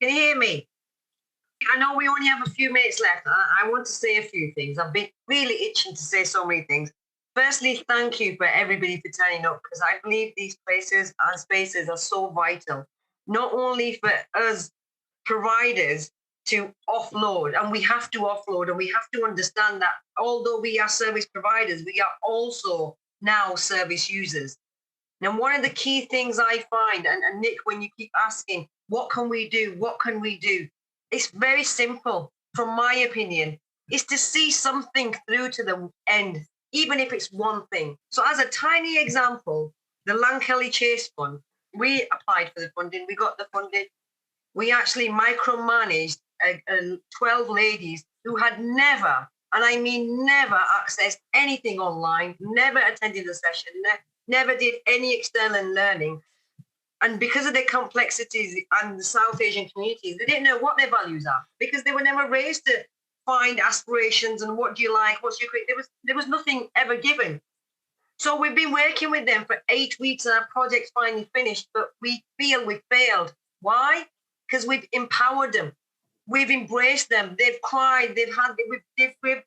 Can you hear me? I know we only have a few minutes left. I want to say a few things. I've been really itching to say so many things. Firstly, thank you for everybody for turning up, because I believe these places and spaces are so vital, not only for us providers to offload, and we have to offload, and we have to understand that although we are service providers, we are also now service users. Now, one of the key things I find, and Nick, when you keep asking, what can we do? What can we do? It's very simple, from my opinion, is to see something through to the end, even if it's one thing. So, as a tiny example, the Lankelly Chase Fund, we applied for the funding, we got the funding. We actually micromanaged 12 ladies who had never, and I mean never, accessed anything online, never attended a session, never did any external learning. And because of their complexities and the South Asian communities, they didn't know what their values are, because they were never raised to find aspirations and what do you like, what's your there was nothing ever given. So we've been working with them for 8 weeks and our project's finally finished, but we feel we failed. Why? Because we've empowered them. We've embraced them. They've cried.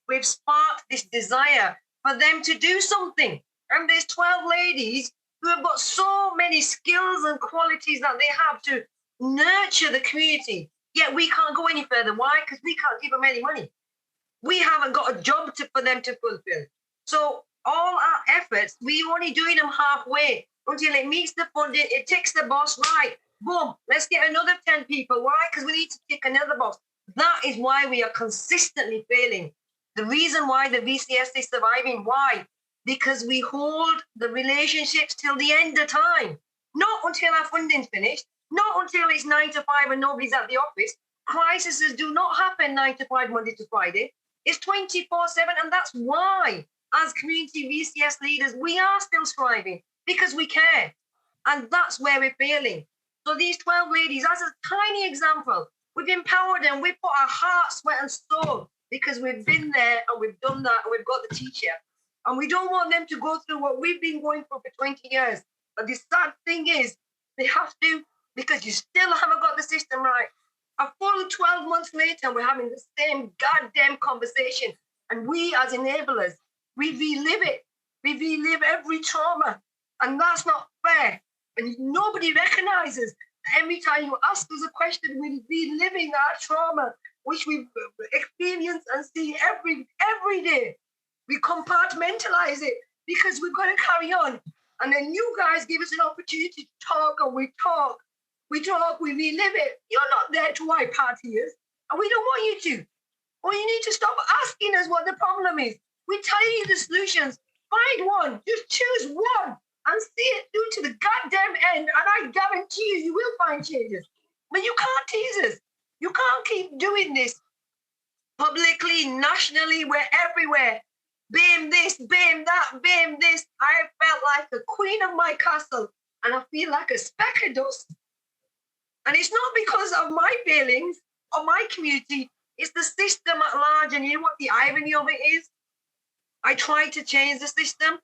We've sparked this desire for them to do something. And there's 12 ladies who have got so many skills and qualities that they have to nurture the community. Yet we can't go any further. Why? Because we can't give them any money. We haven't got a job for them to fulfill. So all our efforts, we're only doing them halfway until it meets the funding. It ticks the box, right? Boom, let's get another 10 people. Why? Because we need to tick another box. That is why we are consistently failing. The reason why the VCS is surviving, why? Because we hold the relationships till the end of time, not until our funding's finished, not until it's 9 to 5 and nobody's at the office. Crises do not happen 9 to 5, Monday to Friday. It's 24/7, and that's why, as community VCS leaders, we are still striving, because we care. And that's where we're failing. So these 12 ladies, as a tiny example, we've empowered them. We've put our heart, sweat, and soul, because we've been there and we've done that and we've got the teacher. And we don't want them to go through what we've been going through for 20 years. But the sad thing is, they have to, because you still haven't got the system right. A full 12 months later, we're having the same goddamn conversation. And we, as enablers, we relive it. We relive every trauma. And that's not fair. And nobody recognizes every time you ask us a question, we're reliving our trauma, which we experience and see every day. We compartmentalize it because we've got to carry on. And then you guys give us an opportunity to talk, and we talk. We talk, we relive it. You're not there to wipe our tears, and we don't want you to. Or you need to stop asking us what the problem is. We tell you the solutions. Find one. Just choose one and see it through to the goddamn end. And I guarantee you, you will find changes. But you can't tease us. You can't keep doing this publicly, nationally. We're everywhere. Bam this, bam that, bam this. I felt like the queen of my castle, and I feel like a speck of dust. And it's not because of my feelings or my community. It's the system at large. And you know what the irony of it is? I tried to change the system,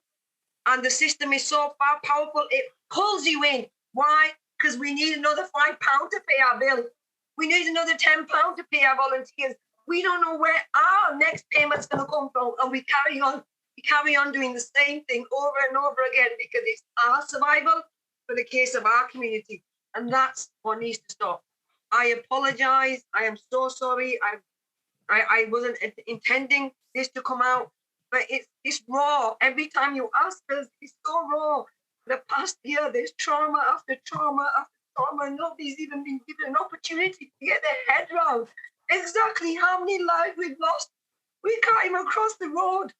and the system is so powerful, it pulls you in. Why? Because we need another £5 to pay our bill. We need another £10 to pay our volunteers. We don't know where our next payment's going to come from, and we carry on. We carry on doing the same thing over and over again, because it's our survival for the case of our community. And that's what needs to stop. I apologize. I am so sorry. I wasn't intending this to come out, but it's raw. Every time you ask us, it's so raw. The past year, there's trauma after trauma after trauma. Nobody's even been given an opportunity to get their head around exactly how many lives we've lost. We can't even cross the road.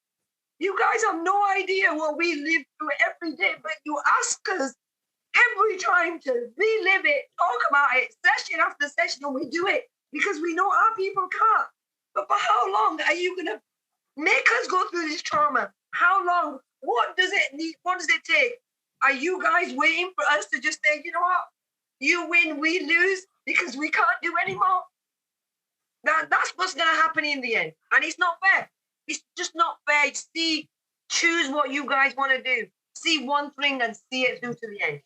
You guys have no idea what we live through every day, but you ask us every time to relive it, talk about it, session after session, and we do it because we know our people can't. But for how long are you going to make us go through this trauma? How long? What does it need? What does it take? Are you guys waiting for us to just say, you know what? You win, we lose, because we can't do anymore? That's what's going to happen in the end. And it's not fair. It's just not fair. Choose what you guys want to do. See one thing and see it through to the end.